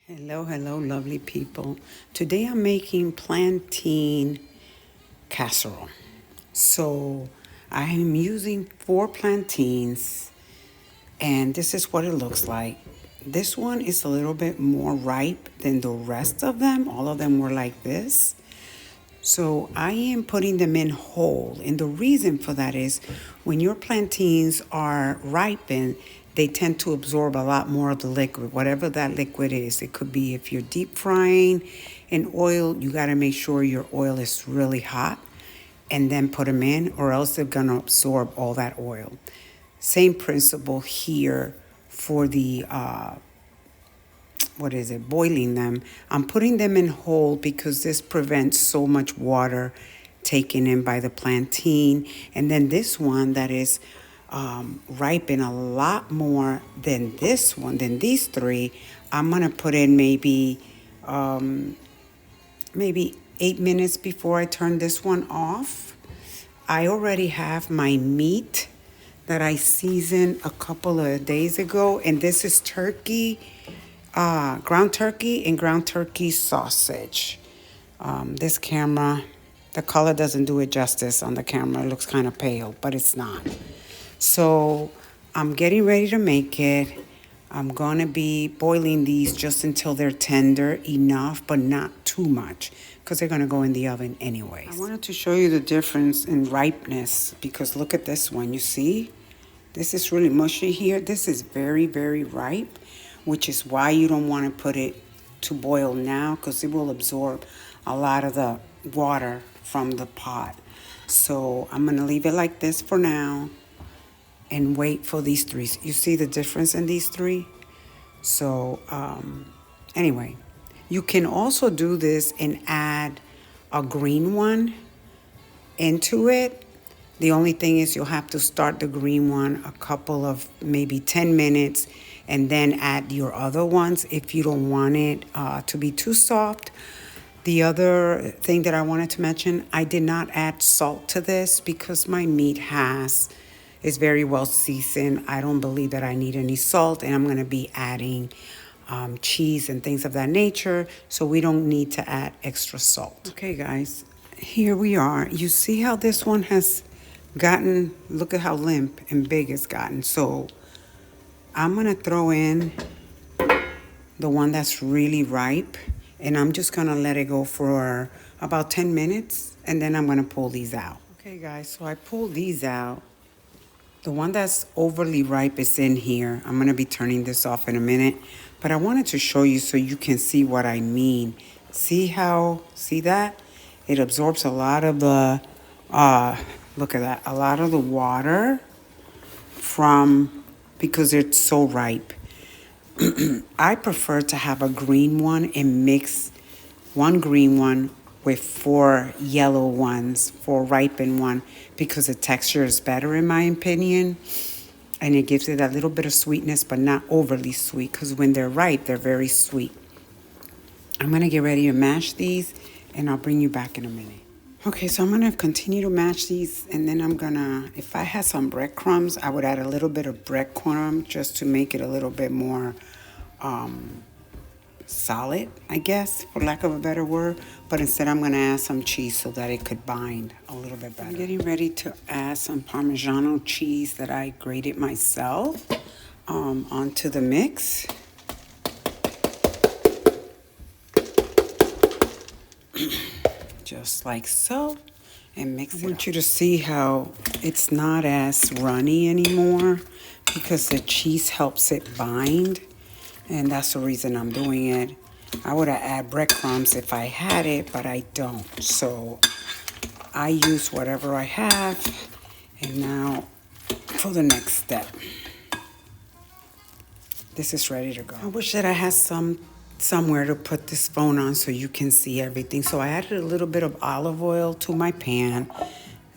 Hello, hello, lovely people. Today I'm making plantain casserole. So I am using 4 plantains, and this is what it looks like. This one is a little bit more ripe than the rest of them. All of them were like this. So I am putting them in whole. And the reason for that is when your plantains are ripened, they tend to absorb a lot more of the liquid, whatever that liquid is. It could be if you're deep frying in oil, you got to make sure your oil is really hot and then put them in, or else they're going to absorb all that oil. Same principle here for the boiling them. I'm putting them in whole because this prevents so much water taken in by the plantain. And then this one that is ripen a lot more than this one, than these three, I'm gonna put in maybe 8 minutes before I turn this one off. I already have my meat that I seasoned a couple of days ago, and this is ground turkey and ground turkey sausage. This camera, the color doesn't do it justice on the camera. It looks kind of pale, but it's not. So I'm getting ready to make it. I'm going to be boiling these just until they're tender enough, but not too much, because they're going to go in the oven anyways. I wanted to show you the difference in ripeness, because look at this one. You see? This is really mushy here. This is very, very ripe, which is why you don't want to put it to boil now, because it will absorb a lot of the water from the pot. So I'm going to leave it like this for now and wait for these three. You see the difference in these three? So anyway, you can also do this and add a green one into it. The only thing is you'll have to start the green one a couple of maybe 10 minutes and then add your other ones if you don't want it to be too soft. The other thing that I wanted to mention, I did not add salt to this because my meat is very well seasoned. I don't believe that I need any salt, and I'm going to be adding cheese and things of that nature, so we don't need to add extra salt. Okay, guys, here we are. You see how this one has gotten, look at how limp and big it's gotten. So I'm going to throw in the one that's really ripe, and I'm just going to let it go for about 10 minutes, and then I'm going to pull these out. Okay, guys, so I pulled these out. The one that's overly ripe is in here. I'm going to be turning this off in a minute, but I wanted to show you so you can see what I mean. See that? It absorbs a lot of the, look at that, a lot of the water because it's so ripe. I prefer to have a green one and mix one green one with 4 yellow ones, 4 ripened one, because the texture is better in my opinion. And it gives it a little bit of sweetness, but not overly sweet, because when they're ripe, they're very sweet. I'm going to get ready to mash these, and I'll bring you back in a minute. Okay, so I'm going to continue to mash these, and then I'm going to, if I had some breadcrumbs, I would add a little bit of breadcrumb just to make it a little bit more solid, I guess, for lack of a better word. But instead, I'm going to add some cheese so that it could bind a little bit better. I'm getting ready to add some Parmigiano cheese that I grated myself onto the mix. Just like so, and mix it. I want you to see how it's not as runny anymore because the cheese helps it bind, and that's the reason I'm doing it. I would have added breadcrumbs if I had it, but I don't. So I use whatever I have. And now for the next step. This is ready to go. I wish that I had somewhere to put this phone on so you can see everything. So I added a little bit of olive oil to my pan.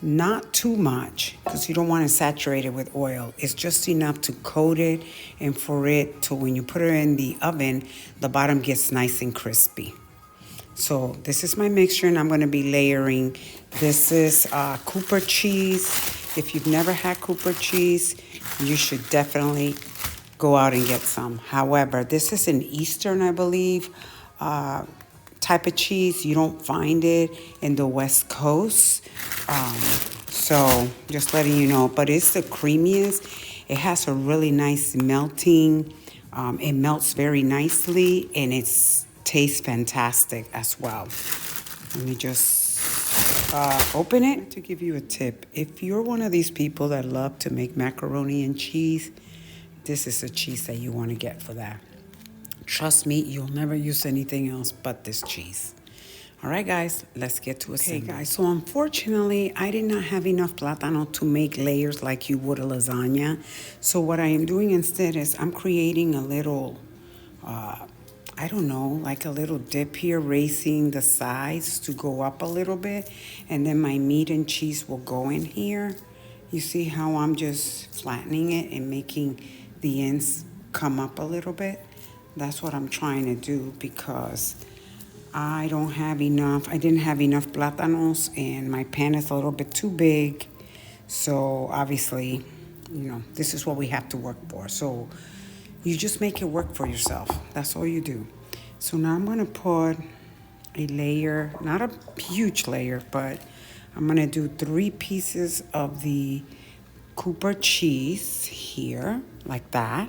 Not too much, because you don't want to saturate it with oil. It's just enough to coat it and for it to, when you put it in the oven, the bottom gets nice and crispy. So this is my mixture, and I'm going to be layering. This is Cooper cheese. If you've never had Cooper cheese, you should definitely go out and get some. However, this is an Eastern, I believe, type of cheese. You don't find it in the West Coast. So just letting you know, but it's the creamiest. It has a really nice melting. It melts very nicely and it tastes fantastic as well. Let me just open it. To give you a tip, if you're one of these people that love to make macaroni and cheese, this is a cheese that you want to get for that. Trust me, you'll never use anything else but this cheese. All right, guys, let's get to assembly. Okay, guys, so unfortunately, I did not have enough plátano to make layers like you would a lasagna. So what I am doing instead is I'm creating a little, I don't know, like a little dip here, raising the sides to go up a little bit. And then my meat and cheese will go in here. You see how I'm just flattening it and making the ends come up a little bit? That's what I'm trying to do because I didn't have enough plátanos and my pan is a little bit too big. So obviously, this is what we have to work for. So you just make it work for yourself. That's all you do. So now I'm going to put a layer, not a huge layer, but I'm going to do 3 pieces of the Cooper cheese here, like that.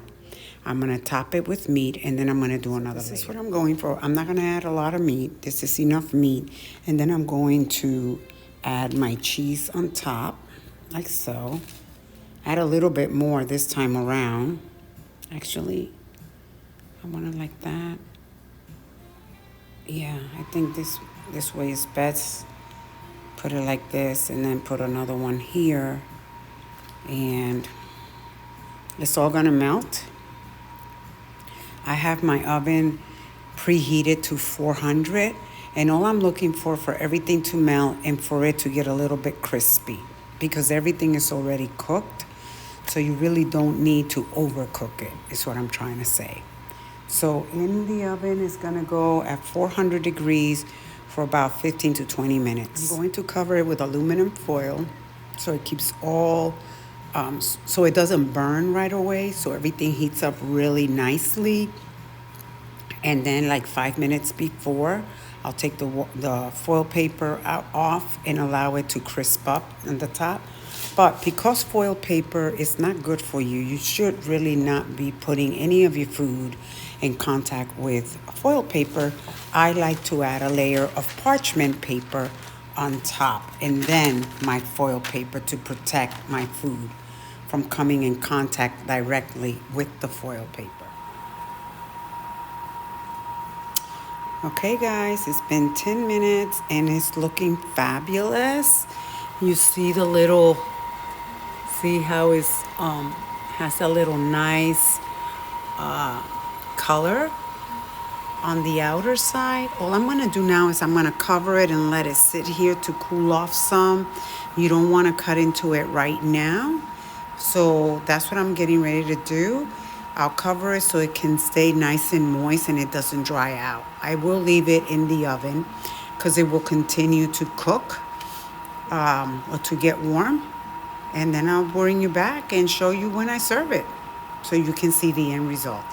I'm going to top it with meat, and then I'm going to do another layer. This is what I'm going for. I'm not going to add a lot of meat. This is enough meat. And then I'm going to add my cheese on top, like so. Add a little bit more this time around. Actually, I want it like that. Yeah, I think this way is best. Put it like this, and then put another one here. And it's all going to melt. I have my oven preheated to 400, and all I'm looking for everything to melt and for it to get a little bit crispy because everything is already cooked, so you really don't need to overcook it, is what I'm trying to say. So in the oven is going to go at 400 degrees for about 15 to 20 minutes. I'm going to cover it with aluminum foil so it keeps all so it doesn't burn right away, so everything heats up really nicely. And then like 5 minutes before, I'll take the foil paper off and allow it to crisp up on the top. But because foil paper is not good for you, you should really not be putting any of your food in contact with foil paper. I like to add a layer of parchment paper on top and then my foil paper to protect my food from coming in contact directly with the foil paper. Okay guys, it's been 10 minutes and it's looking fabulous. You see the little, see how it's has a little nice color on the outer side. All I'm gonna do now is I'm gonna cover it and let it sit here to cool off some. You don't wanna cut into it right now. So that's what I'm getting ready to do. I'll cover it so it can stay nice and moist and it doesn't dry out. I will leave it in the oven because it will continue to cook or to get warm. And then I'll bring you back and show you when I serve it so you can see the end result.